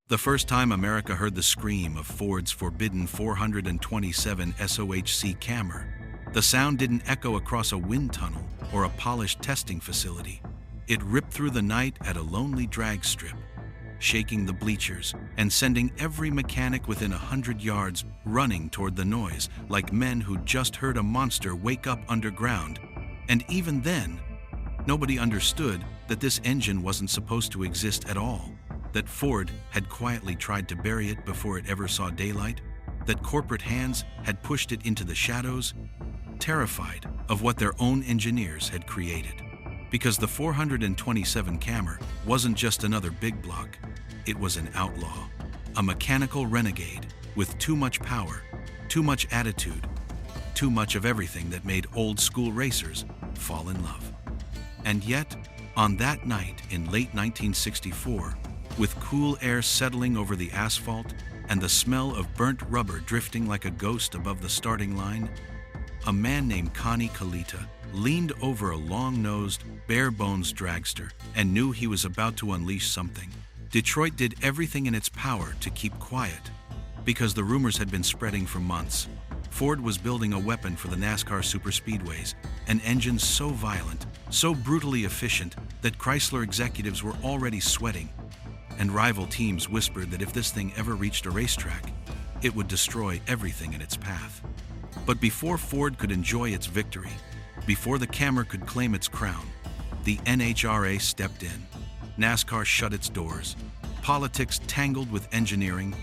The first time America heard the scream of Ford's forbidden 427 SOHC Camry, the sound didn't echo across a wind tunnel or a polished testing facility. It ripped through the night at a lonely drag strip, shaking the bleachers and sending every mechanic within 100 yards running toward the noise like men who'd just heard a monster wake up underground. And even then, nobody understood that this engine wasn't supposed to exist at all, that Ford had quietly tried to bury it before it ever saw daylight, that corporate hands had pushed it into the shadows, terrified of what their own engineers had created. Because the 427 Camry wasn't just another big block, it was an outlaw, a mechanical renegade with too much power, too much attitude, too much of everything that made old-school racers fall in love. And yet, on that night in late 1964, with cool air settling over the asphalt and the smell of burnt rubber drifting like a ghost above the starting line, a man named Connie Kalita leaned over a long-nosed, bare-bones dragster and knew he was about to unleash something. Detroit did everything in its power to keep quiet, because the rumors had been spreading for months. Ford was building a weapon for the NASCAR superspeedways, an engine so violent, so brutally efficient that Chrysler executives were already sweating, and rival teams whispered that if this thing ever reached a racetrack, it would destroy everything in its path. But before Ford could enjoy its victory, before the Camry could claim its crown, the NHRA stepped in. NASCAR shut its doors, politics tangled with engineering,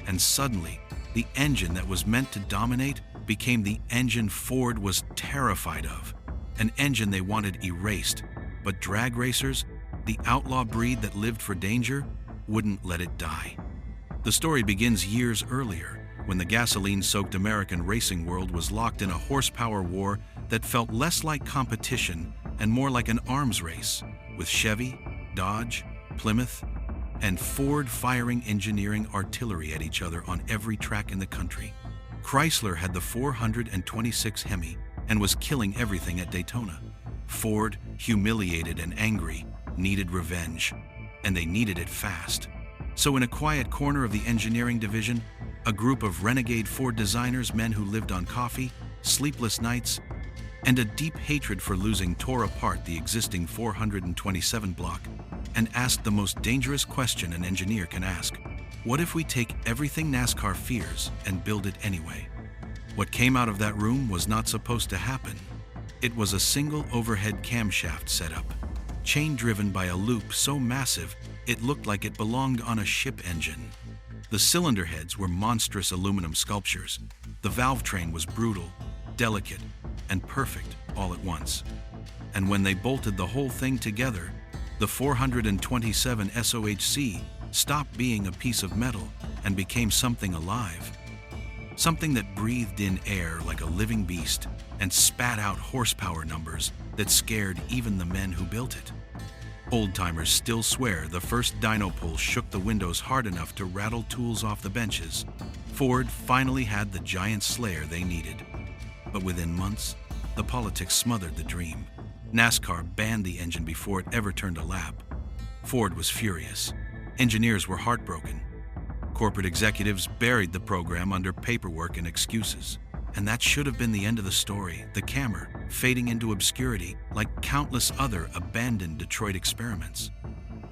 and suddenly, the engine that was meant to dominate became the engine Ford was terrified of, an engine they wanted erased, but drag racers, the outlaw breed that lived for danger, wouldn't let it die. The story begins years earlier, when the gasoline-soaked American racing world was locked in a horsepower war that felt less like competition and more like an arms race, with Chevy, Dodge, Plymouth, and Ford firing engineering artillery at each other on every track in the country. Chrysler had the 426 Hemi and was killing everything at Daytona. Ford, humiliated and angry, needed revenge, and they needed it fast. So in a quiet corner of the engineering division, a group of renegade Ford designers, men who lived on coffee, sleepless nights, and a deep hatred for losing, tore apart the existing 427 block and asked the most dangerous question an engineer can ask. What if we take everything NASCAR fears and build it anyway? What came out of that room was not supposed to happen. It was a single overhead camshaft setup, chain-driven by a loop so massive it looked like it belonged on a ship engine. The cylinder heads were monstrous aluminum sculptures. The valve train was brutal, delicate, and perfect all at once. And when they bolted the whole thing together, the 427 SOHC stopped being a piece of metal and became something alive. Something that breathed in air like a living beast and spat out horsepower numbers that scared even the men who built it. Old-timers still swear the first dyno pull shook the windows hard enough to rattle tools off the benches. Ford finally had the giant slayer they needed. But within months, the politics smothered the dream. NASCAR banned the engine before it ever turned a lap. Ford was furious. Engineers were heartbroken. Corporate executives buried the program under paperwork and excuses. And that should have been the end of the story, the Camry fading into obscurity like countless other abandoned Detroit experiments.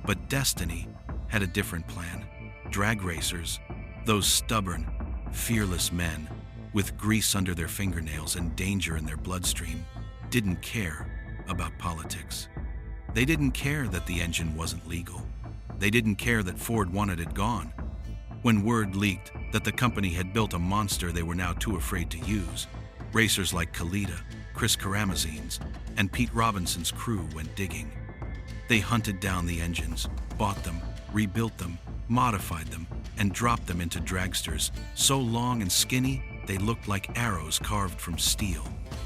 But destiny had a different plan. Drag racers, those stubborn, fearless men with grease under their fingernails and danger in their bloodstream, didn't care about politics. They didn't care that the engine wasn't legal. They didn't care that Ford wanted it gone. When word leaked that the company had built a monster they were now too afraid to use, racers like Kalita, Chris Karamazin's, and Pete Robinson's crew went digging. They hunted down the engines, bought them, rebuilt them, modified them, and dropped them into dragsters so long and skinny they looked like arrows carved from steel.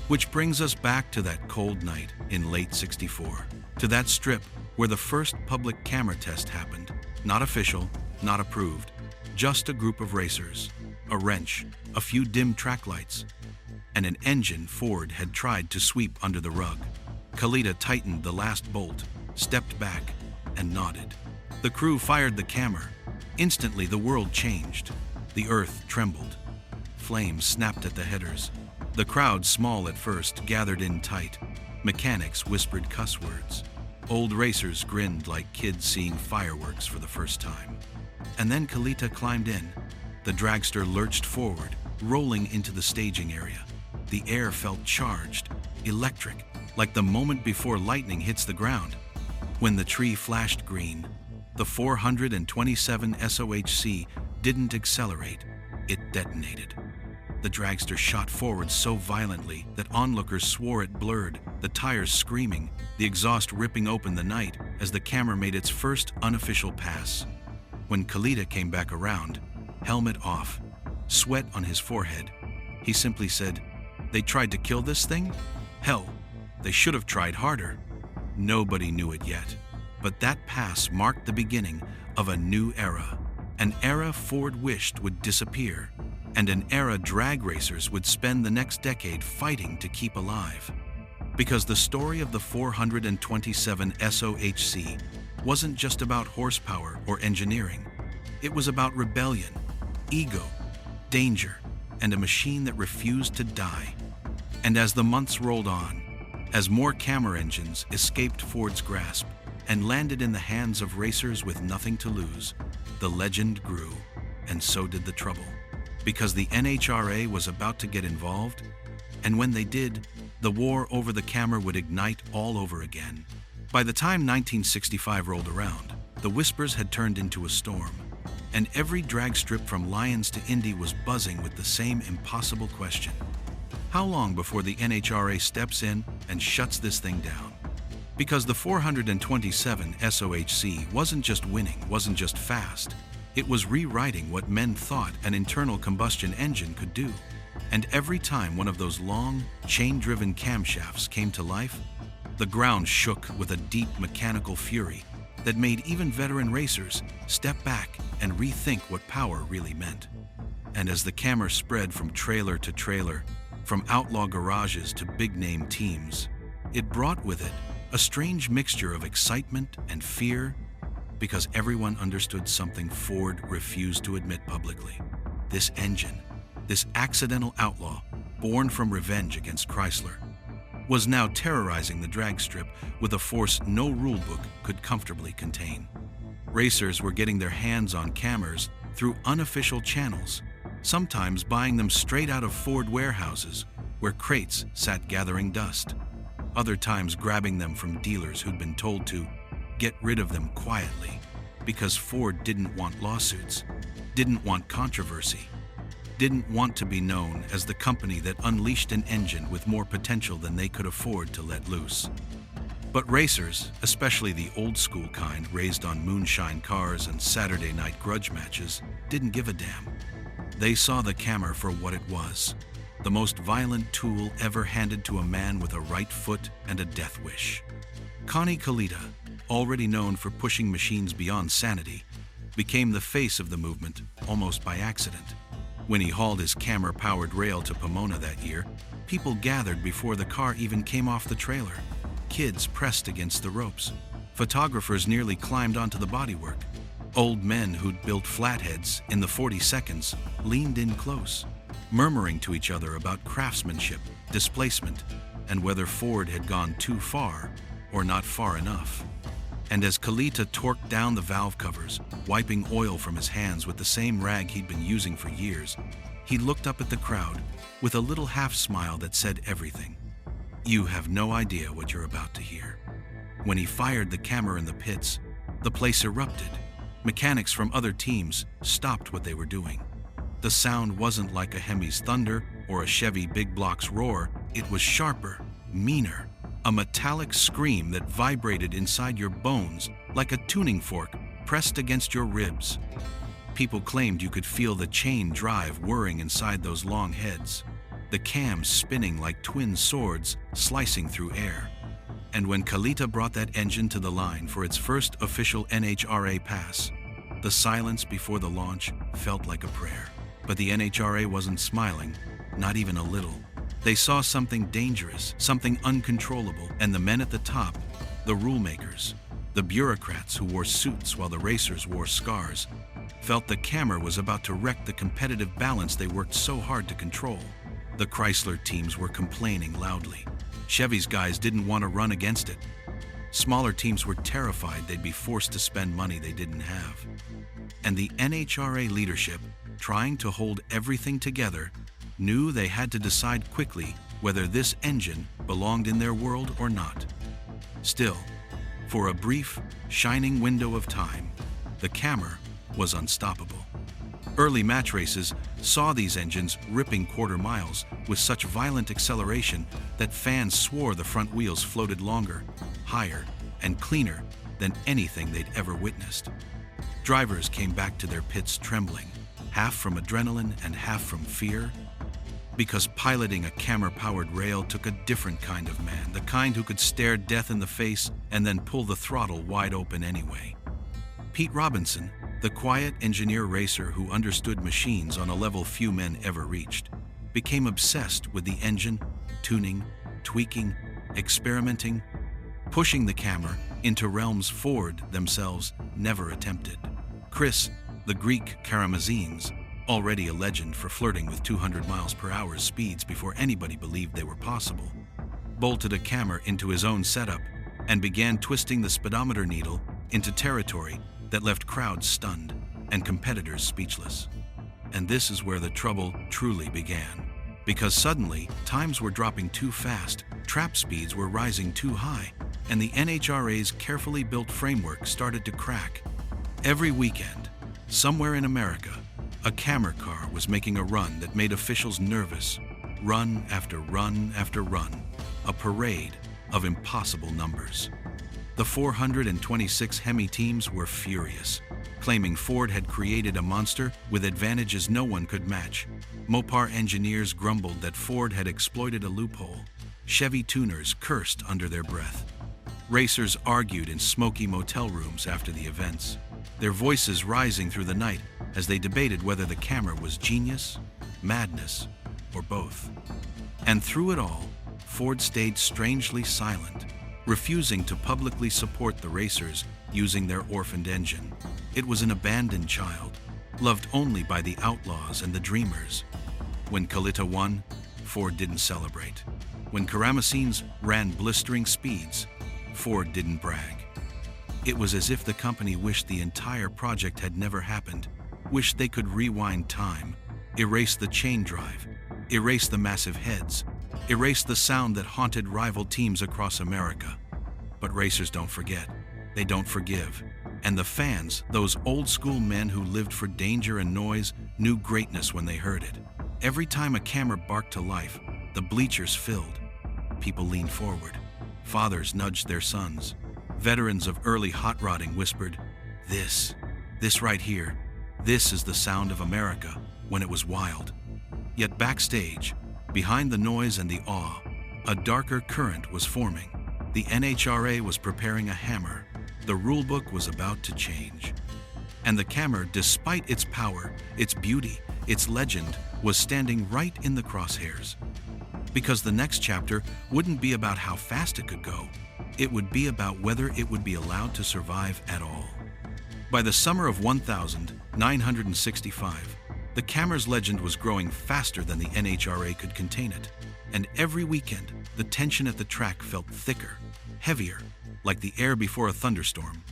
Which brings us back to that cold night in late '64, to that strip where the first public Camry test happened. Not official, not approved, just a group of racers, a wrench, a few dim track lights, and an engine Ford had tried to sweep under the rug. Kalita tightened the last bolt, stepped back, and nodded. The crew fired the Camry, Instantly, the world changed. The earth trembled. Flames snapped at the headers. The crowd, small at first, gathered in tight. Mechanics whispered cuss words. Old racers grinned like kids seeing fireworks for the first time. And then Kalita climbed in. The dragster lurched forward, rolling into the staging area. The air felt charged, electric, like the moment before lightning hits the ground. When the tree flashed green, the 427 SOHC didn't accelerate, it detonated. The dragster shot forward so violently that onlookers swore it blurred, the tires screaming, the exhaust ripping open the night as the camera made its first unofficial pass. When Kalita came back around, helmet off, sweat on his forehead, he simply said, "They tried to kill this thing? Hell, they should have tried harder." Nobody knew it yet, but that pass marked the beginning of a new era. An era Ford wished would disappear, and an era drag racers would spend the next decade fighting to keep alive. Because the story of the 427 SOHC wasn't just about horsepower or engineering. It was about rebellion, ego, danger, and a machine that refused to die. And as the months rolled on, as more camera engines escaped Ford's grasp and landed in the hands of racers with nothing to lose, the legend grew, and so did the trouble. Because the NHRA was about to get involved, and when they did, the war over the camera would ignite all over again. By the time 1965 rolled around, the whispers had turned into a storm, and every drag strip from Lions to Indy was buzzing with the same impossible question. How long before the NHRA steps in and shuts this thing down? Because the 427 SOHC wasn't just winning, wasn't just fast. It was rewriting what men thought an internal combustion engine could do. And every time one of those long, chain-driven camshafts came to life, the ground shook with a deep mechanical fury that made even veteran racers step back and rethink what power really meant. And as the camera spread from trailer to trailer, from outlaw garages to big-name teams, it brought with it a strange mixture of excitement and fear, because everyone understood something Ford refused to admit publicly. This engine, this accidental outlaw, born from revenge against Chrysler, was now terrorizing the drag strip with a force no rulebook could comfortably contain. Racers were getting their hands on cameras through unofficial channels, sometimes buying them straight out of Ford warehouses where crates sat gathering dust. Other times grabbing them from dealers who'd been told to get rid of them quietly because Ford didn't want lawsuits, didn't want controversy, didn't want to be known as the company that unleashed an engine with more potential than they could afford to let loose. But racers, especially the old-school kind raised on moonshine cars and Saturday night grudge matches, didn't give a damn. They saw the camera for what it was, the most violent tool ever handed to a man with a right foot and a death wish. Connie Kalita, already known for pushing machines beyond sanity, became the face of the movement almost by accident. When he hauled his camera-powered rail to Pomona that year, people gathered before the car even came off the trailer. Kids pressed against the ropes. Photographers nearly climbed onto the bodywork. Old men who'd built flatheads in the 40 seconds leaned in close, murmuring to each other about craftsmanship, displacement, and whether Ford had gone too far or not far enough. And as Kalita torqued down the valve covers, wiping oil from his hands with the same rag he'd been using for years, he looked up at the crowd with a little half-smile that said everything. You have no idea what you're about to hear. When he fired the camera in the pits, the place erupted. Mechanics from other teams stopped what they were doing. The sound wasn't like a Hemi's thunder or a Chevy Big Block's roar. It was sharper, meaner, a metallic scream that vibrated inside your bones like a tuning fork pressed against your ribs. People claimed you could feel the chain drive whirring inside those long heads, the cams spinning like twin swords slicing through air. And when Kalita brought that engine to the line for its first official NHRA pass, the silence before the launch felt like a prayer. But the NHRA wasn't smiling, not even a little. They saw something dangerous, something uncontrollable, and the men at the top, the rule makers, the bureaucrats who wore suits while the racers wore scars, felt the camera was about to wreck the competitive balance they worked so hard to control. The Chrysler teams were complaining loudly. Chevy's guys didn't want to run against it. Smaller teams were terrified they'd be forced to spend money they didn't have. And the NHRA leadership, trying to hold everything together, knew they had to decide quickly whether this engine belonged in their world or not. Still, for a brief, shining window of time, the camera was unstoppable. Early match races saw these engines ripping quarter miles with such violent acceleration that fans swore the front wheels floated longer, higher, and cleaner than anything they'd ever witnessed. Drivers came back to their pits trembling, half from adrenaline and half from fear, because piloting a camera-powered rail took a different kind of man, the kind who could stare death in the face and then pull the throttle wide open anyway. Pete Robinson, the quiet engineer racer who understood machines on a level few men ever reached, became obsessed with the engine, tuning, tweaking, experimenting, pushing the camera into realms Ford themselves never attempted. Chris, the Greek Karamazines, already a legend for flirting with 200 miles per hour speeds before anybody believed they were possible, bolted a camera into his own setup and began twisting the speedometer needle into territory that left crowds stunned and competitors speechless. And this is where the trouble truly began, because suddenly times were dropping too fast, trap speeds were rising too high, and the NHRA's carefully built framework started to crack. Every weekend, somewhere in America, a camera car was making a run that made officials nervous. Run after run after run, a parade of impossible numbers. The 426 Hemi teams were furious, claiming Ford had created a monster with advantages no one could match. Mopar engineers grumbled that Ford had exploited a loophole. Chevy tuners cursed under their breath. Racers argued in smoky motel rooms after the events, their voices rising through the night as they debated whether the camera was genius, madness, or both. And through it all, Ford stayed strangely silent, refusing to publicly support the racers using their orphaned engine. It was an abandoned child, loved only by the outlaws and the dreamers. When Kalita won, Ford didn't celebrate. When Karamazines ran blistering speeds, Ford didn't brag. It was as if the company wished the entire project had never happened, wished they could rewind time, erase the chain drive, erase the massive heads, erase the sound that haunted rival teams across America. But racers don't forget. They don't forgive. And the fans, those old-school men who lived for danger and noise, knew greatness when they heard it. Every time a camera barked to life, the bleachers filled. People leaned forward. Fathers nudged their sons. Veterans of early hot rodding whispered, this right here, this is the sound of America when it was wild. Yet backstage, behind the noise and the awe, a darker current was forming. The NHRA was preparing a hammer. The rulebook was about to change. And the camera, despite its power, its beauty, its legend, was standing right in the crosshairs. Because the next chapter wouldn't be about how fast it could go. It would be about whether it would be allowed to survive at all. By the summer of 1965, the camera's legend was growing faster than the NHRA could contain it. And every weekend, the tension at the track felt thicker, heavier, like the air before a thunderstorm.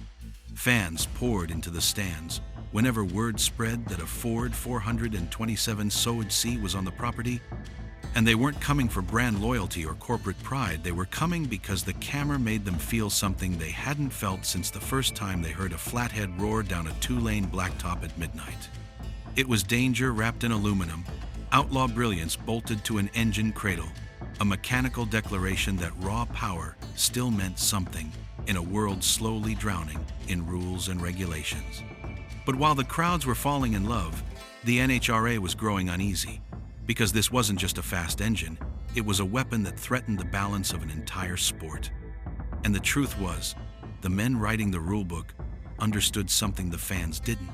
Fans poured into the stands whenever word spread that a Ford 427 SOHC was on the property. And they weren't coming for brand loyalty or corporate pride. They were coming because the camera made them feel something they hadn't felt since the first time they heard a flathead roar down a two-lane blacktop at midnight. It was danger wrapped in aluminum, outlaw brilliance bolted to an engine cradle, a mechanical declaration that raw power still meant something in a world slowly drowning in rules and regulations. But while the crowds were falling in love, the NHRA was growing uneasy. Because this wasn't just a fast engine, it was a weapon that threatened the balance of an entire sport. And the truth was, the men writing the rulebook understood something the fans didn't.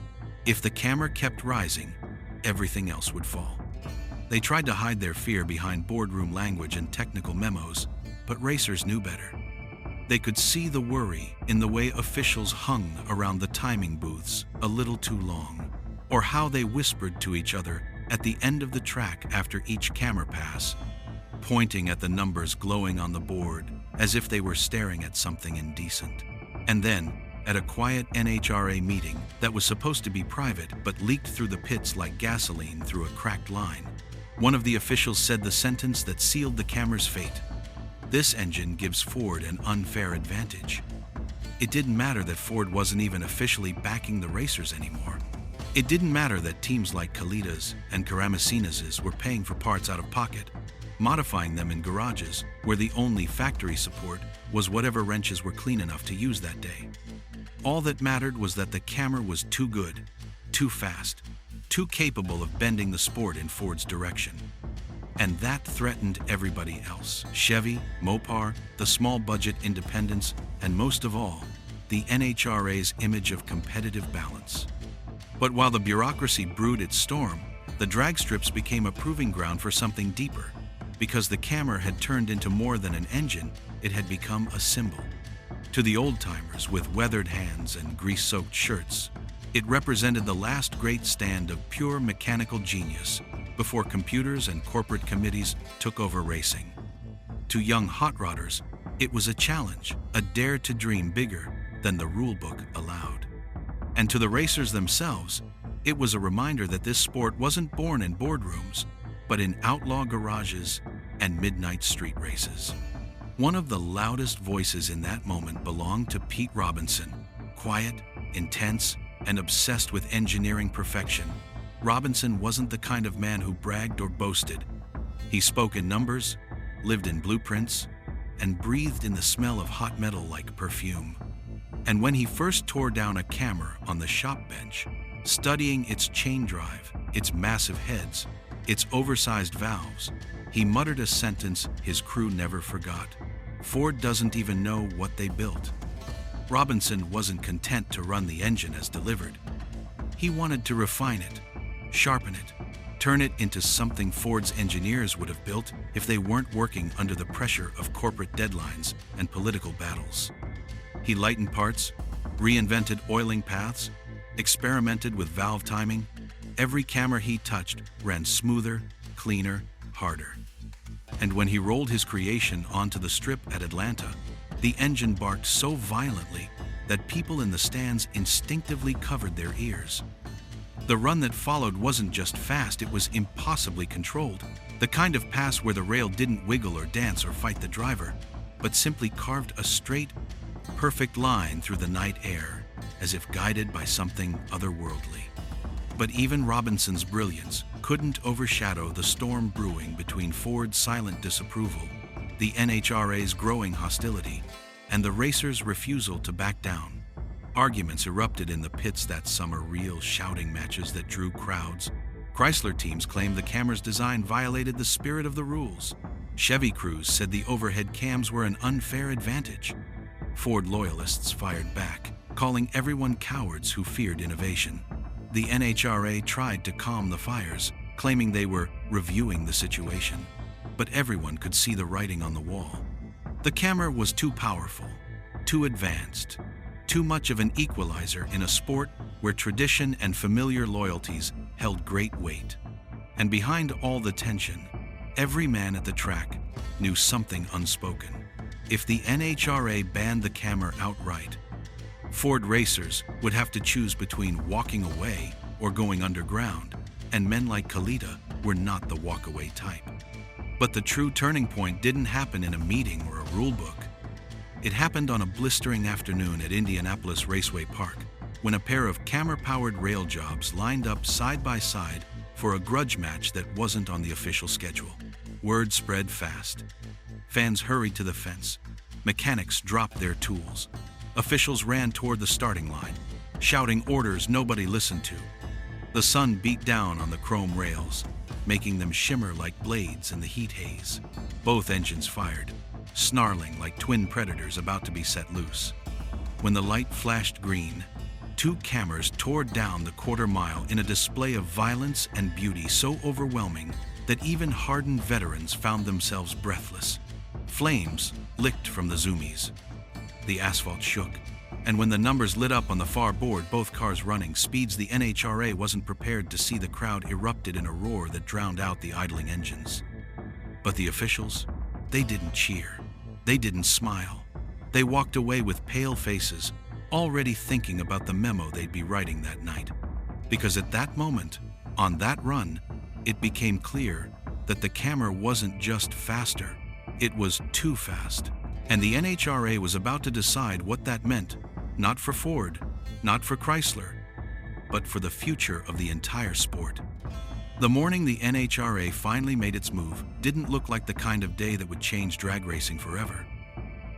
If the camera kept rising, everything else would fall. They tried to hide their fear behind boardroom language and technical memos, but racers knew better. They could see the worry in the way officials hung around the timing booths a little too long. or how they whispered to each other at the end of the track after each camera pass, pointing at the numbers glowing on the board as if they were staring at something indecent. And then, at a quiet NHRA meeting that was supposed to be private but leaked through the pits like gasoline through a cracked line, one of the officials said the sentence that sealed the camera's fate: "This engine gives Ford an unfair advantage." It didn't matter that Ford wasn't even officially backing the racers anymore. It didn't matter that teams like Kalida's and Karamesina's were paying for parts out of pocket, modifying them in garages where the only factory support was whatever wrenches were clean enough to use that day. All that mattered was that the camera was too good, too fast, too capable of bending the sport in Ford's direction. And that threatened everybody else: Chevy, Mopar, the small-budget independents, and most of all, the NHRA's image of competitive balance. But while the bureaucracy brewed its storm, the drag strips became a proving ground for something deeper. Because the camera had turned into more than an engine, it had become a symbol. To the old-timers with weathered hands and grease-soaked shirts, it represented the last great stand of pure mechanical genius before computers and corporate committees took over racing. To young hot rodders, it was a challenge, a dare to dream bigger than the rulebook allowed. And to the racers themselves, it was a reminder that this sport wasn't born in boardrooms, but in outlaw garages and midnight street races. One of the loudest voices in that moment belonged to Pete Robinson. Quiet, intense, and obsessed with engineering perfection, Robinson wasn't the kind of man who bragged or boasted. He spoke in numbers, lived in blueprints, and breathed in the smell of hot metal like perfume. And when he first tore down a camera on the shop bench, studying its chain drive, its massive heads, its oversized valves, he muttered a sentence his crew never forgot: "Ford doesn't even know what they built." Robinson wasn't content to run the engine as delivered. He wanted to refine it, sharpen it, turn it into something Ford's engineers would have built if they weren't working under the pressure of corporate deadlines and political battles. He lightened parts, reinvented oiling paths, experimented with valve timing. Every camera he touched ran smoother, cleaner, harder. And when he rolled his creation onto the strip at Atlanta, the engine barked so violently that people in the stands instinctively covered their ears. The run that followed wasn't just fast, it was impossibly controlled. The kind of pass where the rail didn't wiggle or dance or fight the driver, but simply carved a straight, perfect line through the night air, as if guided by something otherworldly. But even Robinson's brilliance couldn't overshadow the storm brewing between Ford's silent disapproval, the NHRA's growing hostility, and the racers' refusal to back down. Arguments erupted in the pits that summer, real shouting matches that drew crowds. Chrysler teams claimed the camera's design violated the spirit of the rules. Chevy crews said the overhead cams were an unfair advantage. Ford loyalists fired back, calling everyone cowards who feared innovation. The NHRA tried to calm the fires, claiming they were reviewing the situation. But everyone could see the writing on the wall. The camera was too powerful, too advanced, too much of an equalizer in a sport where tradition and familiar loyalties held great weight. And behind all the tension, every man at the track knew something unspoken. If the NHRA banned the camera outright, Ford racers would have to choose between walking away or going underground, and men like Kalita were not the walkaway type. But the true turning point didn't happen in a meeting or a rulebook. It happened on a blistering afternoon at Indianapolis Raceway Park, when a pair of camera-powered rail jobs lined up side by side for a grudge match that wasn't on the official schedule. Word spread fast. Fans hurried to the fence. Mechanics dropped their tools. Officials ran toward the starting line, shouting orders nobody listened to. The sun beat down on the chrome rails, making them shimmer like blades in the heat haze. Both engines fired, snarling like twin predators about to be set loose. When the light flashed green, two cameras tore down the quarter mile in a display of violence and beauty so overwhelming that even hardened veterans found themselves breathless. Flames licked from the zoomies. The asphalt shook, And when the numbers lit up on the far board, both cars running speeds the NHRA wasn't prepared to see, the crowd erupted in a roar that drowned out the idling engines. But the officials, they didn't cheer. They didn't smile. They walked away with pale faces, already thinking about the memo they'd be writing that night. Because at that moment, on that run, it became clear that the camera wasn't just faster, it was too fast. And the NHRA was about to decide what that meant, not for Ford, not for Chrysler, but for the future of the entire sport. The morning the NHRA finally made its move didn't look like the kind of day that would change drag racing forever.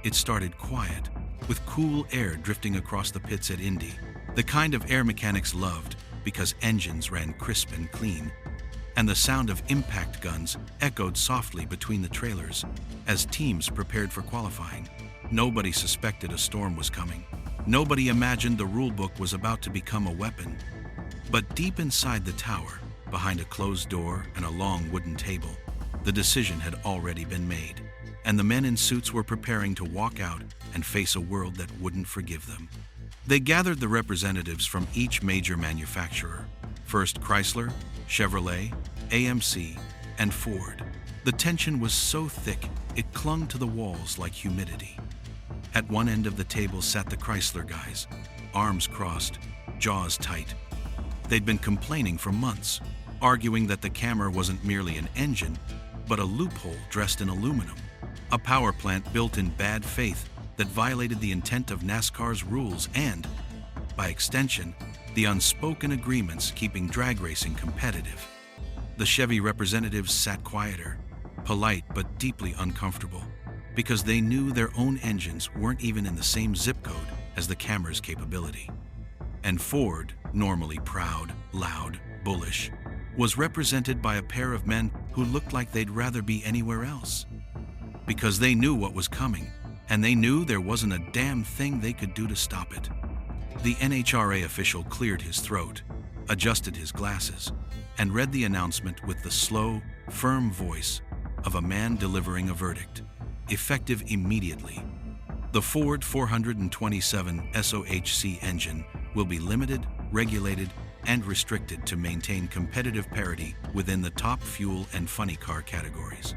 It started quiet, with cool air drifting across the pits at Indy, the kind of air mechanics loved because engines ran crisp and clean, and the sound of impact guns echoed softly between the trailers as teams prepared for qualifying. Nobody suspected a storm was coming. Nobody imagined the rulebook was about to become a weapon. But deep inside the tower, behind a closed door and a long wooden table, the decision had already been made, and the men in suits were preparing to walk out and face a world that wouldn't forgive them. They gathered the representatives from each major manufacturer, first Chrysler, Chevrolet, AMC, and Ford. The tension was so thick, it clung to the walls like humidity. At one end of the table sat the Chrysler guys, arms crossed, jaws tight. They'd been complaining for months, arguing that the camera wasn't merely an engine, but a loophole dressed in aluminum, a power plant built in bad faith that violated the intent of NASCAR's rules and, by extension, the unspoken agreements keeping drag racing competitive. The Chevy representatives sat quieter, polite but deeply uncomfortable, because they knew their own engines weren't even in the same zip code as the camera's capability. And Ford, normally proud, loud, bullish, was represented by a pair of men who looked like they'd rather be anywhere else. Because they knew what was coming, and they knew there wasn't a damn thing they could do to stop it. The NHRA official cleared his throat, adjusted his glasses, and read the announcement with the slow, firm voice of a man delivering a verdict, effective immediately. The Ford 427 SOHC engine will be limited, regulated, and restricted to maintain competitive parity within the top fuel and funny car categories.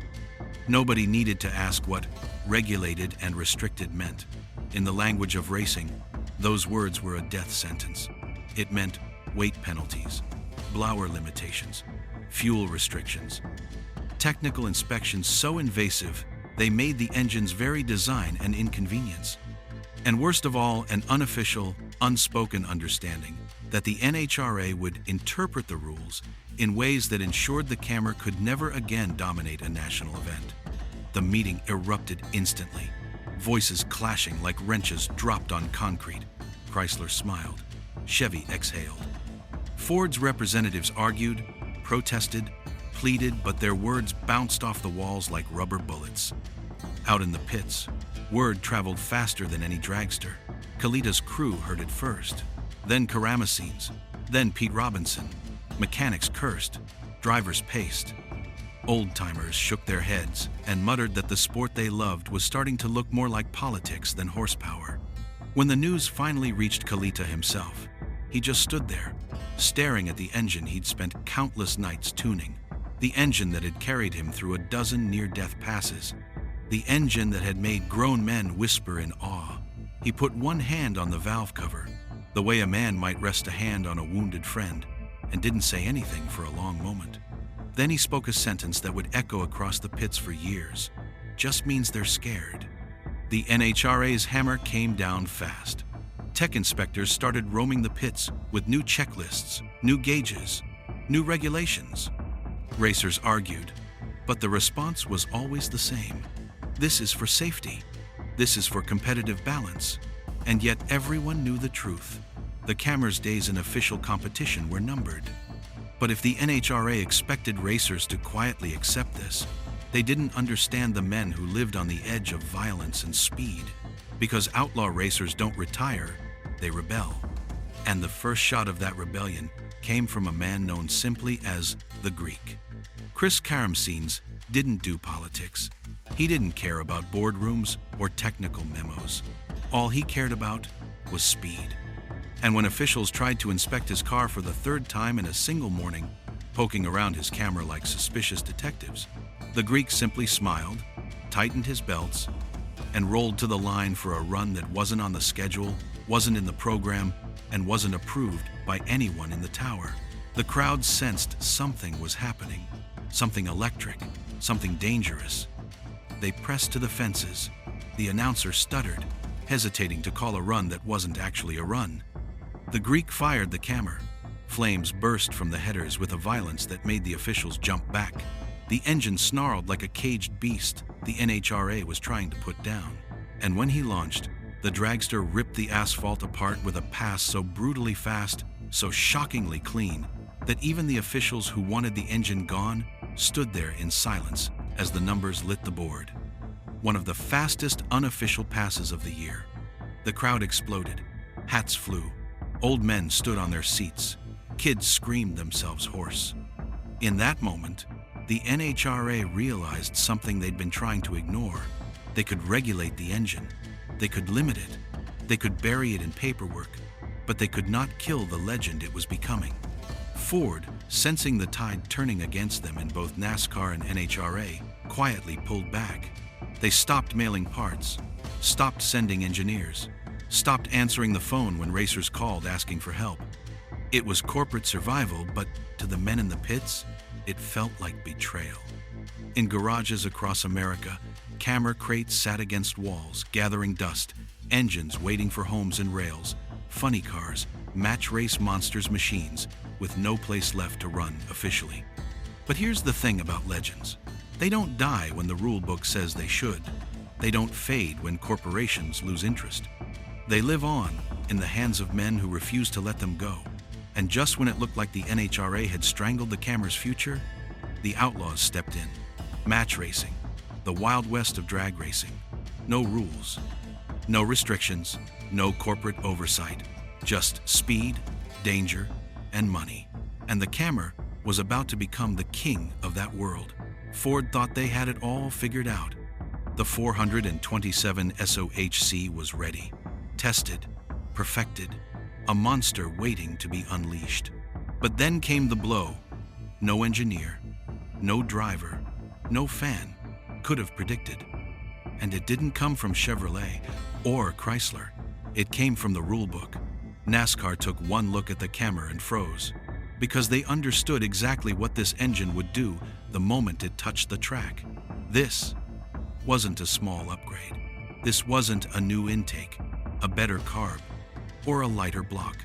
Nobody needed to ask what regulated and restricted meant. In the language of racing, those words were a death sentence. It meant weight penalties, blower limitations, fuel restrictions, technical inspections so invasive they made the engine's very design an inconvenience. And worst of all, an unofficial, unspoken understanding that the NHRA would interpret the rules in ways that ensured the camera could never again dominate a national event. The meeting erupted instantly, voices clashing like wrenches dropped on concrete. Chrysler smiled. Chevy exhaled. Ford's representatives argued, protested, pleaded, but their words bounced off the walls like rubber bullets. Out in the pits, word traveled faster than any dragster. Kalita's crew heard it first, then Karamessine's, then Pete Robinson. Mechanics cursed, drivers paced. Old-timers shook their heads and muttered that the sport they loved was starting to look more like politics than horsepower. When the news finally reached Kalita himself, he just stood there, staring at the engine he'd spent countless nights tuning, the engine that had carried him through a dozen near-death passes, the engine that had made grown men whisper in awe. He put one hand on the valve cover, the way a man might rest a hand on a wounded friend, and didn't say anything for a long moment. Then he spoke a sentence that would echo across the pits for years. Just means they're scared. The NHRA's hammer came down fast. Tech inspectors started roaming the pits with new checklists, new gauges, new regulations. Racers argued, but the response was always the same. This is for safety. This is for competitive balance. And yet everyone knew the truth. The camera's days in official competition were numbered. But if the NHRA expected racers to quietly accept this, they didn't understand the men who lived on the edge of violence and speed. Because outlaw racers don't retire, they rebel. And the first shot of that rebellion came from a man known simply as the Greek. Chris Karamessine's didn't do politics. He didn't care about boardrooms or technical memos. All he cared about was speed. And when officials tried to inspect his car for the third time in a single morning, poking around his camera like suspicious detectives, the Greek simply smiled, tightened his belts, and rolled to the line for a run that wasn't on the schedule, wasn't in the program, and wasn't approved by anyone in the tower. The crowd sensed something was happening, something electric, something dangerous. They pressed to the fences. The announcer stuttered, hesitating to call a run that wasn't actually a run. The Greek fired the camera. Flames burst from the headers with a violence that made the officials jump back. The engine snarled like a caged beast the NHRA was trying to put down. And when he launched, the dragster ripped the asphalt apart with a pass so brutally fast, so shockingly clean, that even the officials who wanted the engine gone stood there in silence as the numbers lit the board. One of the fastest unofficial passes of the year. The crowd exploded. Hats flew. Old men stood on their seats. Kids screamed themselves hoarse. In that moment, the NHRA realized something they'd been trying to ignore. They could regulate the engine. They could limit it. They could bury it in paperwork, but they could not kill the legend it was becoming. Ford, sensing the tide turning against them in both NASCAR and NHRA, quietly pulled back. They stopped mailing parts, stopped sending engineers, stopped answering the phone when racers called asking for help. It was corporate survival, but to the men in the pits, it felt like betrayal. In garages across America, camera crates sat against walls, gathering dust, engines waiting for homes and rails, funny cars, match race monsters machines, with no place left to run officially. But here's the thing about legends. They don't die when the rule book says they should. They don't fade when corporations lose interest. They live on in the hands of men who refuse to let them go. And just when it looked like the NHRA had strangled the camera's future, the outlaws stepped in. Match racing, the wild west of drag racing. No rules, no restrictions, no corporate oversight, just speed, danger, and money. And the camera was about to become the king of that world. Ford thought they had it all figured out. The 427 SOHC was ready, tested, perfected, a monster waiting to be unleashed. But then came the blow. No engineer, no driver, no fan could have predicted. And it didn't come from Chevrolet or Chrysler. It came from the rulebook. NASCAR took one look at the camera and froze, because they understood exactly what this engine would do the moment it touched the track. This wasn't a small upgrade. This wasn't a new intake, a better carb, or a lighter block.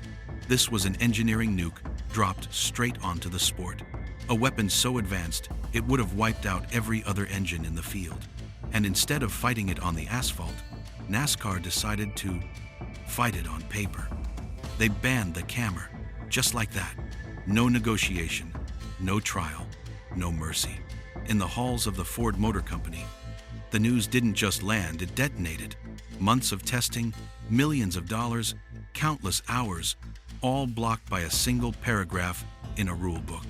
This was an engineering nuke dropped straight onto the sport. A weapon so advanced, it would have wiped out every other engine in the field. And instead of fighting it on the asphalt, NASCAR decided to fight it on paper. They banned the camera, just like that. No negotiation, no trial, no mercy. In the halls of the Ford Motor Company, the news didn't just land, it detonated. Months of testing, millions of dollars, countless hours, all blocked by a single paragraph in a rule book.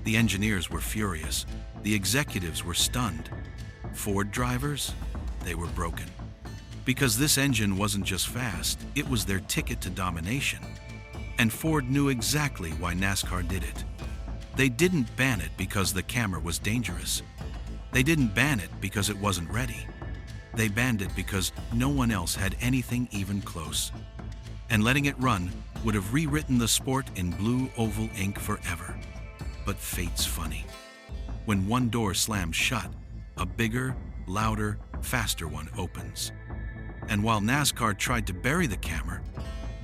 The engineers were furious. The executives were stunned. Ford drivers, they were broken. Because this engine wasn't just fast, it was their ticket to domination. And Ford knew exactly why NASCAR did it. They didn't ban it because the camera was dangerous. They didn't ban it because it wasn't ready. They banned it because no one else had anything even close. And letting it run would have rewritten the sport in blue oval ink forever. But fate's funny. When one door slams shut, a bigger, louder, faster one opens. And while NASCAR tried to bury the camera,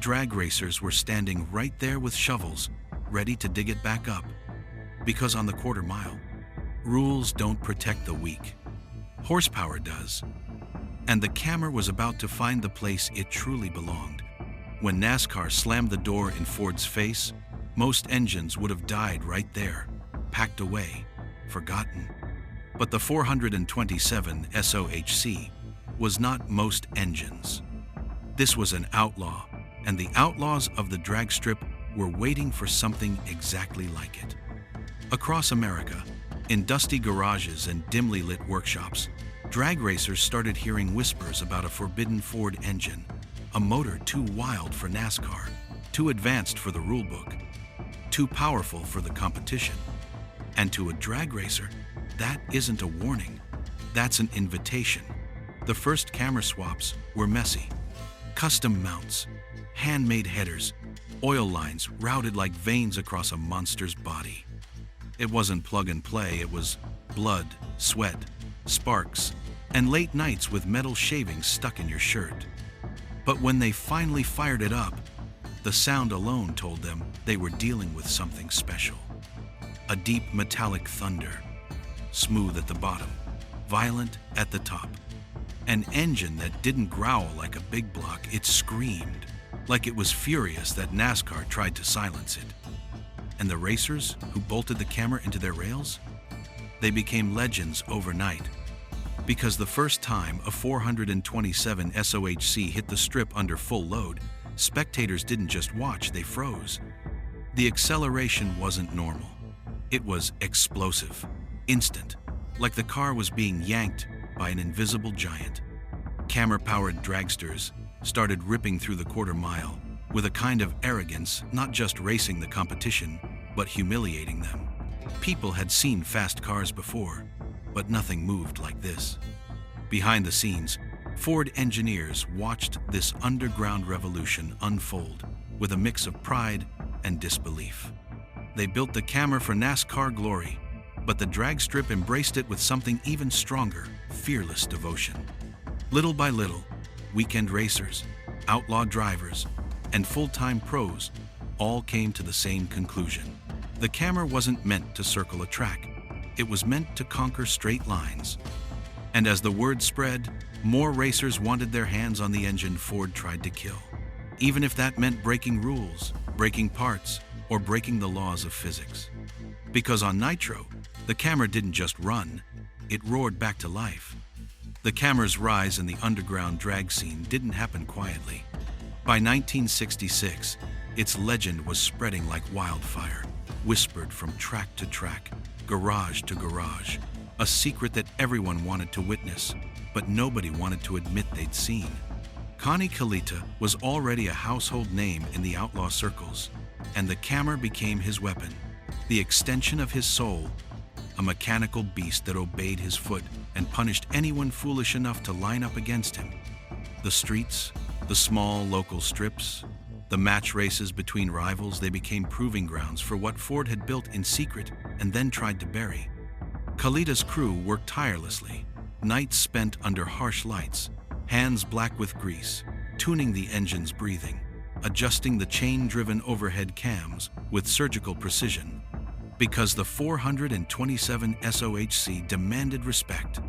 drag racers were standing right there with shovels, ready to dig it back up. Because on the quarter mile, rules don't protect the weak. Horsepower does. And the camera was about to find the place it truly belonged. When NASCAR slammed the door in Ford's face, most engines would have died right there, packed away, forgotten. But the 427 SOHC was not most engines. This was an outlaw, and the outlaws of the drag strip were waiting for something exactly like it. Across America, in dusty garages and dimly lit workshops, drag racers started hearing whispers about a forbidden Ford engine, A motor too wild for NASCAR, too advanced for the rulebook, too powerful for the competition. And to a drag racer, that isn't a warning, that's an invitation. The first camera swaps were messy. Custom mounts, handmade headers, oil lines routed like veins across a monster's body. It wasn't plug and play, it was blood, sweat, sparks, and late nights with metal shavings stuck in your shirt. But when they finally fired it up, the sound alone told them they were dealing with something special. A deep metallic thunder, smooth at the bottom, violent at the top. An engine that didn't growl like a big block, it screamed, like it was furious that NASCAR tried to silence it. And the racers who bolted the camera into their rails? They became legends overnight. Because the first time a 427 SOHC hit the strip under full load, spectators didn't just watch, they froze. The acceleration wasn't normal. It was explosive, instant, like the car was being yanked by an invisible giant. Camera-powered dragsters started ripping through the quarter mile with a kind of arrogance, not just racing the competition, but humiliating them. People had seen fast cars before, but nothing moved like this. Behind the scenes, Ford engineers watched this underground revolution unfold with a mix of pride and disbelief. They built the camera for NASCAR glory, but the drag strip embraced it with something even stronger: fearless devotion. Little by little, weekend racers, outlaw drivers, and full-time pros all came to the same conclusion. The camera wasn't meant to circle a track. It was meant to conquer straight lines. And as the word spread, more racers wanted their hands on the engine Ford tried to kill, even if that meant breaking rules, breaking parts, or breaking the laws of physics. Because on Nitro, the camera didn't just run, it roared back to life. The camera's rise in the underground drag scene didn't happen quietly. By 1966, its legend was spreading like wildfire, whispered from track to track, garage to garage, a secret that everyone wanted to witness, but nobody wanted to admit they'd seen. Connie Kalita was already a household name in the outlaw circles, and the camera became his weapon, the extension of his soul, a mechanical beast that obeyed his foot and punished anyone foolish enough to line up against him. The streets, the small local strips, the match races between rivals, they became proving grounds for what Ford had built in secret and then tried to bury. Kalita's crew worked tirelessly, nights spent under harsh lights, hands black with grease, tuning the engine's breathing, adjusting the chain-driven overhead cams with surgical precision. Because the 427 SOHC demanded respect.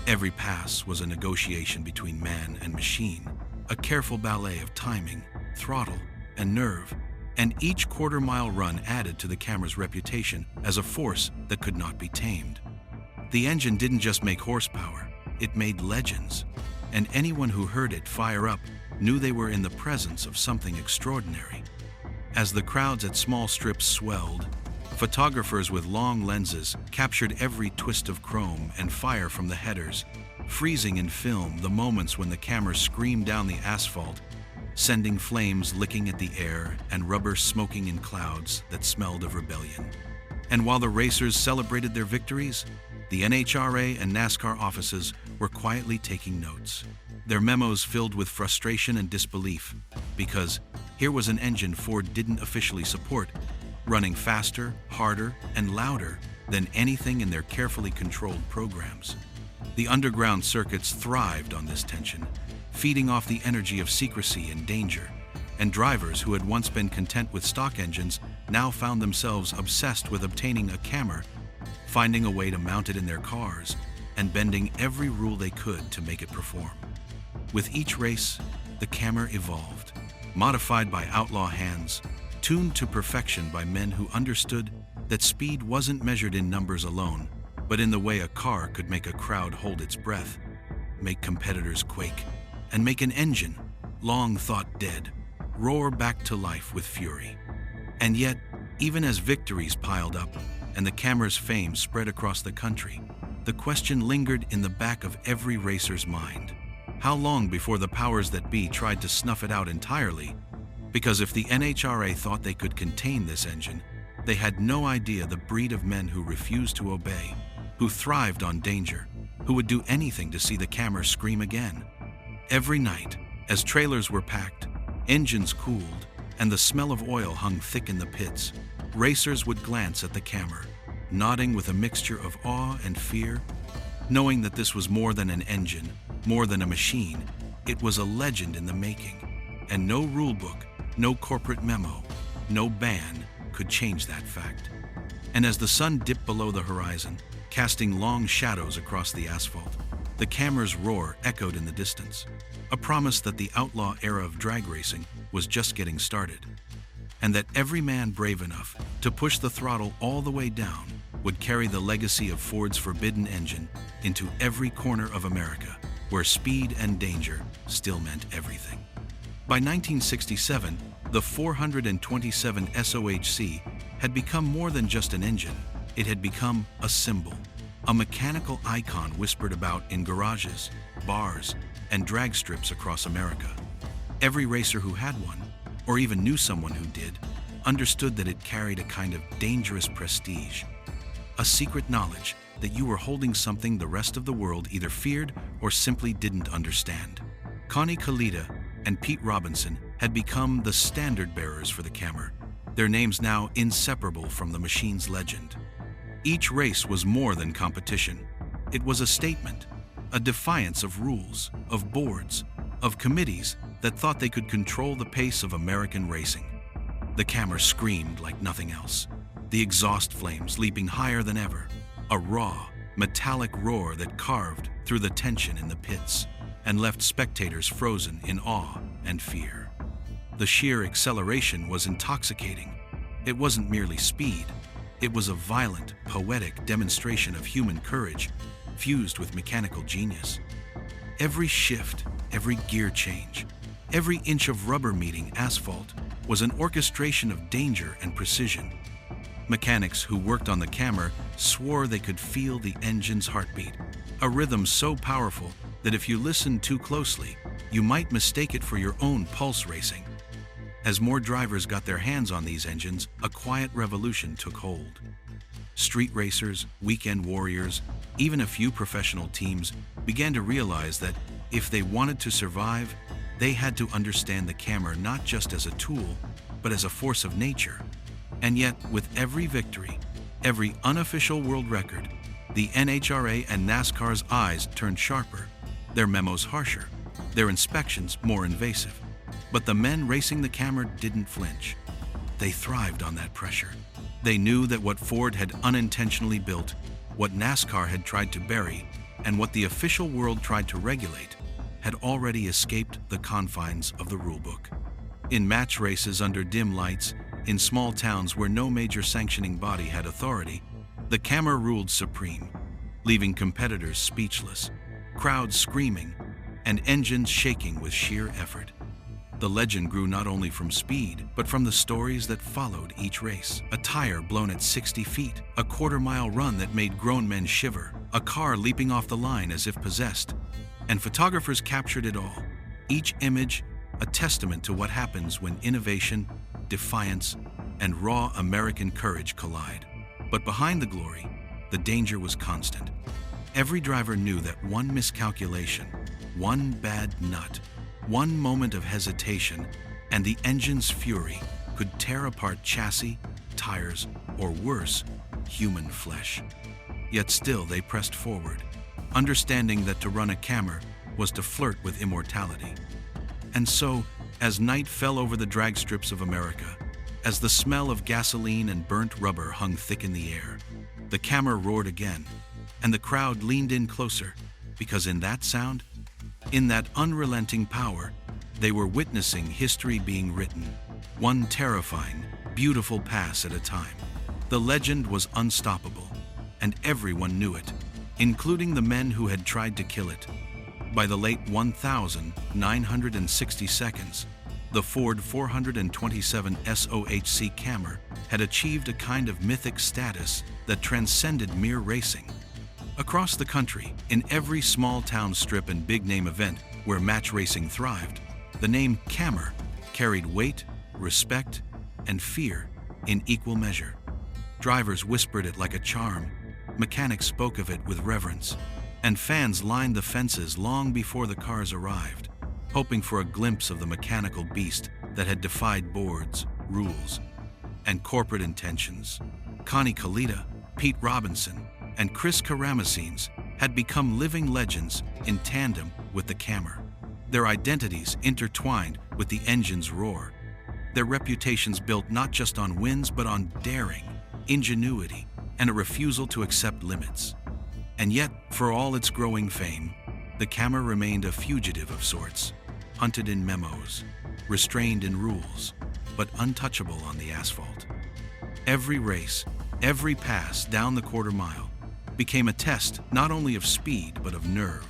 Every pass was a negotiation between man and machine, a careful ballet of timing, throttle, and nerve, and each quarter-mile run added to the camera's reputation as a force that could not be tamed. The engine didn't just make horsepower, it made legends, and anyone who heard it fire up knew they were in the presence of something extraordinary. As the crowds at small strips swelled, photographers with long lenses captured every twist of chrome and fire from the headers, freezing in film the moments when the camera screamed down the asphalt, sending flames licking at the air and rubber smoking in clouds that smelled of rebellion. And while the racers celebrated their victories, the NHRA and NASCAR offices were quietly taking notes, their memos filled with frustration and disbelief, because here was an engine Ford didn't officially support, running faster, harder, and louder than anything in their carefully controlled programs. The underground circuits thrived on this tension, feeding off the energy of secrecy and danger, and drivers who had once been content with stock engines now found themselves obsessed with obtaining a camera, finding a way to mount it in their cars, and bending every rule they could to make it perform. With each race, the camera evolved, modified by outlaw hands, tuned to perfection by men who understood that speed wasn't measured in numbers alone, but in the way a car could make a crowd hold its breath, make competitors quake, and make an engine, long thought dead, roar back to life with fury. And yet, even as victories piled up and the camera's fame spread across the country, the question lingered in the back of every racer's mind. How long before the powers that be tried to snuff it out entirely? Because if the NHRA thought they could contain this engine, they had no idea the breed of men who refused to obey, who thrived on danger, who would do anything to see the camera scream again. Every night, as trailers were packed, engines cooled, and the smell of oil hung thick in the pits, racers would glance at the camera, nodding with a mixture of awe and fear, knowing that this was more than an engine, more than a machine. It was a legend in the making, and no rulebook, no corporate memo, no ban could change that fact. And as the sun dipped below the horizon, casting long shadows across the asphalt, the camera's roar echoed in the distance, a promise that the outlaw era of drag racing was just getting started, and that every man brave enough to push the throttle all the way down would carry the legacy of Ford's forbidden engine into every corner of America, where speed and danger still meant everything. By 1967, the 427 SOHC had become more than just an engine. It had become a symbol, a mechanical icon whispered about in garages, bars, and drag strips across America. Every racer who had one, or even knew someone who did, understood that it carried a kind of dangerous prestige, a secret knowledge that you were holding something the rest of the world either feared or simply didn't understand. Connie Kalitta and Pete Robinson had become the standard bearers for the camera, their names now inseparable from the machine's legend. Each race was more than competition. It was a statement, a defiance of rules, of boards, of committees that thought they could control the pace of American racing. The camera screamed like nothing else, the exhaust flames leaping higher than ever, a raw, metallic roar that carved through the tension in the pits and left spectators frozen in awe and fear. The sheer acceleration was intoxicating. It wasn't merely speed. It was a violent, poetic demonstration of human courage fused with mechanical genius. Every shift, every gear change, every inch of rubber meeting asphalt was an orchestration of danger and precision. Mechanics who worked on the camera swore they could feel the engine's heartbeat, a rhythm so powerful that if you listened too closely, you might mistake it for your own pulse racing. As more drivers got their hands on these engines, a quiet revolution took hold. Street racers, weekend warriors, even a few professional teams began to realize that if they wanted to survive, they had to understand the camera not just as a tool, but as a force of nature. And yet, with every victory, every unofficial world record, the NHRA and NASCAR's eyes turned sharper, their memos harsher, their inspections more invasive. But the men racing the camera didn't flinch. They thrived on that pressure. They knew that what Ford had unintentionally built, what NASCAR had tried to bury, and what the official world tried to regulate, had already escaped the confines of the rulebook. In match races under dim lights, in small towns where no major sanctioning body had authority, the camera ruled supreme, leaving competitors speechless, crowds screaming, and engines shaking with sheer effort. The legend grew not only from speed, but from the stories that followed each race. A tire blown at 60 feet, a quarter-mile run that made grown men shiver, a car leaping off the line as if possessed. And photographers captured it all, each image a testament to what happens when innovation, defiance, and raw American courage collide. But behind the glory, the danger was constant. Every driver knew that one miscalculation, one bad nut, one moment of hesitation, and the engine's fury could tear apart chassis, tires, or worse, human flesh. Yet still they pressed forward, understanding that to run a camera was to flirt with immortality. And so, as night fell over the drag strips of America, as the smell of gasoline and burnt rubber hung thick in the air, the camera roared again, and the crowd leaned in closer, because in that sound, in that unrelenting power, they were witnessing history being written, one terrifying, beautiful pass at a time. The legend was unstoppable, and everyone knew it, including the men who had tried to kill it. By the late 1960 seconds, the Ford 427 SOHC camera had achieved a kind of mythic status that transcended mere racing. Across the country, in every small town strip and big-name event, where match racing thrived, the name Cammer carried weight, respect, and fear in equal measure. Drivers whispered it like a charm, mechanics spoke of it with reverence, and fans lined the fences long before the cars arrived, hoping for a glimpse of the mechanical beast that had defied boards, rules, and corporate intentions. Connie Kalitta, Pete Robinson, and Chris Karamesines had become living legends in tandem with the Cammer. Their identities intertwined with the engine's roar. Their reputations built not just on wins but on daring, ingenuity, and a refusal to accept limits. And yet, for all its growing fame, the Cammer remained a fugitive of sorts, hunted in memos, restrained in rules, but untouchable on the asphalt. Every race, every pass down the quarter mile became a test not only of speed but of nerve,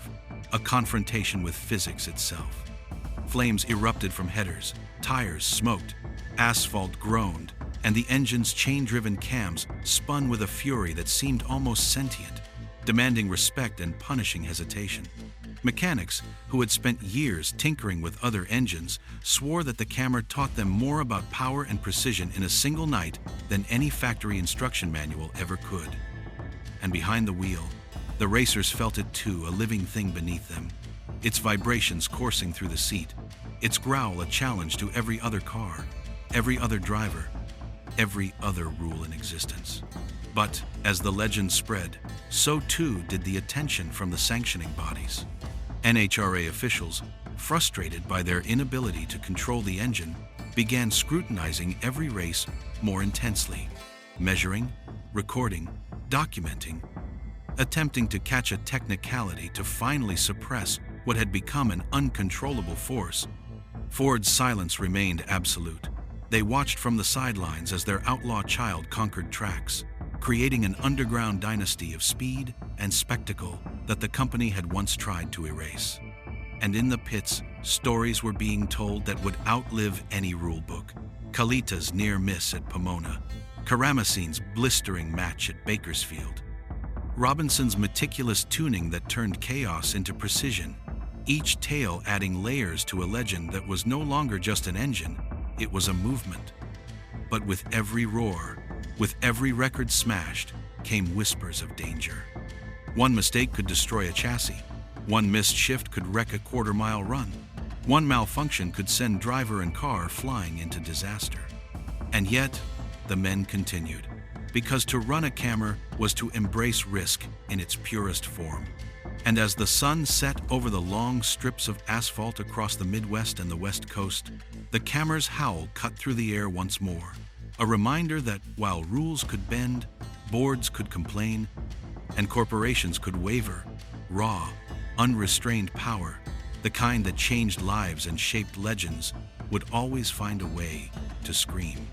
a confrontation with physics itself. Flames erupted from headers, tires smoked, asphalt groaned, and the engine's chain-driven cams spun with a fury that seemed almost sentient, demanding respect and punishing hesitation. Mechanics, who had spent years tinkering with other engines, swore that the Cammer taught them more about power and precision in a single night than any factory instruction manual ever could. And behind the wheel, the racers felt it too, a living thing beneath them, its vibrations coursing through the seat, its growl a challenge to every other car, every other driver, every other rule in existence. But as the legend spread, so too did the attention from the sanctioning bodies. NHRA officials, frustrated by their inability to control the engine, began scrutinizing every race more intensely, measuring, recording, documenting, attempting to catch a technicality to finally suppress what had become an uncontrollable force. Ford's silence remained absolute. They watched from the sidelines as their outlaw child conquered tracks, creating an underground dynasty of speed and spectacle that the company had once tried to erase. And in the pits, stories were being told that would outlive any rulebook. Kalitta's near miss at Pomona, Karamesine's blistering match at Bakersfield, Robinson's meticulous tuning that turned chaos into precision, each tale adding layers to a legend that was no longer just an engine, it was a movement. But with every roar, with every record smashed, came whispers of danger. One mistake could destroy a chassis. One missed shift could wreck a quarter-mile run. One malfunction could send driver and car flying into disaster. And yet, the men continued, because to run a Cammer was to embrace risk in its purest form. And as the sun set over the long strips of asphalt across the Midwest and the West Coast, the Cammer's howl cut through the air once more, a reminder that while rules could bend, boards could complain, and corporations could waver, raw, unrestrained power, the kind that changed lives and shaped legends, would always find a way to scream.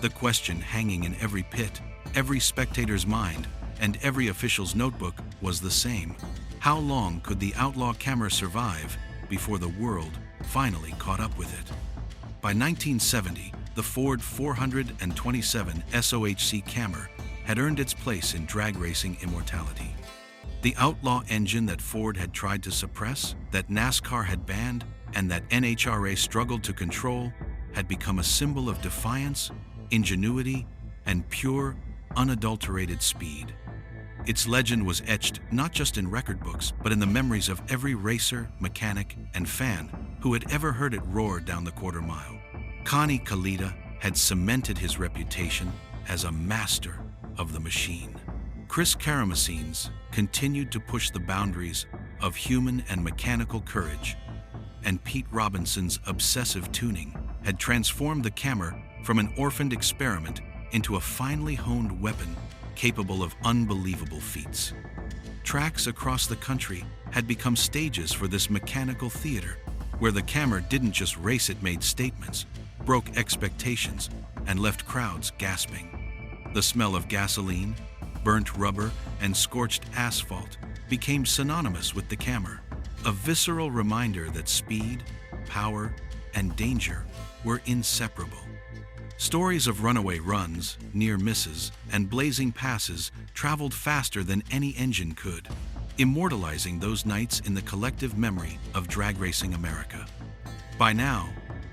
The question hanging in every pit, every spectator's mind, and every official's notebook was the same. How long could the outlaw Cammer survive before the world finally caught up with it? By 1970, the Ford 427 SOHC Cammer had earned its place in drag racing immortality. The outlaw engine that Ford had tried to suppress, that NASCAR had banned, and that NHRA struggled to control, had become a symbol of defiance, ingenuity, and pure, unadulterated speed. Its legend was etched not just in record books, but in the memories of every racer, mechanic, and fan who had ever heard it roar down the quarter mile. Connie Kalitta had cemented his reputation as a master of the machine. Chris Karamesines continued to push the boundaries of human and mechanical courage, and Pete Robinson's obsessive tuning had transformed the Cammer from an orphaned experiment into a finely honed weapon capable of unbelievable feats. Tracks across the country had become stages for this mechanical theater, where the Cammer didn't just race, it made statements, broke expectations, and left crowds gasping. The smell of gasoline, burnt rubber, and scorched asphalt became synonymous with the Cammer, a visceral reminder that speed, power, and danger were inseparable. Stories of runaway runs, near misses, and blazing passes traveled faster than any engine could. immortalizing those nights in the collective memory of drag racing America. By now,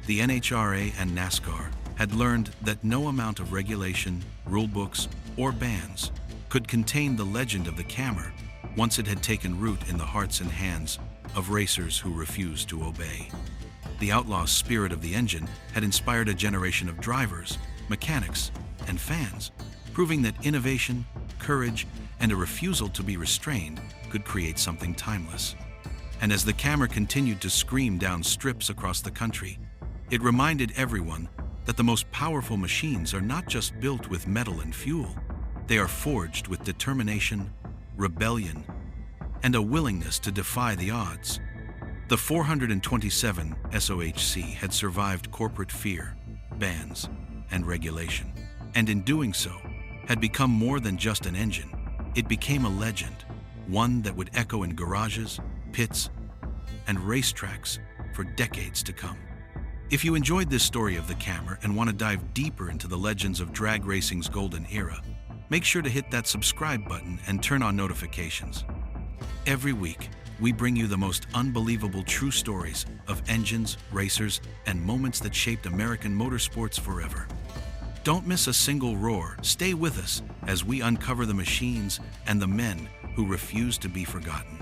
the NHRA and NASCAR had learned that no amount of regulation, rulebooks, or bans could contain the legend of the Cammer once it had taken root in the hearts and hands of racers who refused to obey. The outlaw spirit of the engine had inspired a generation of drivers, mechanics, and fans, proving that innovation, courage, and a refusal to be restrained could create something timeless. And as the Cammer continued to scream down strips across the country, it reminded everyone that the most powerful machines are not just built with metal and fuel. They are forged with determination, rebellion, and a willingness to defy the odds. The 427 SOHC had survived corporate fear, bans, and regulation, and in doing so, had become more than just an engine. It became a legend, one that would echo in garages, pits, and racetracks for decades to come. If you enjoyed this story of the Cammer and want to dive deeper into the legends of drag racing's golden era, make sure to hit that subscribe button and turn on notifications. Every week, we bring you the most unbelievable true stories of engines, racers, and moments that shaped American motorsports forever. Don't miss a single roar. Stay with us as we uncover the machines and the men who refuse to be forgotten.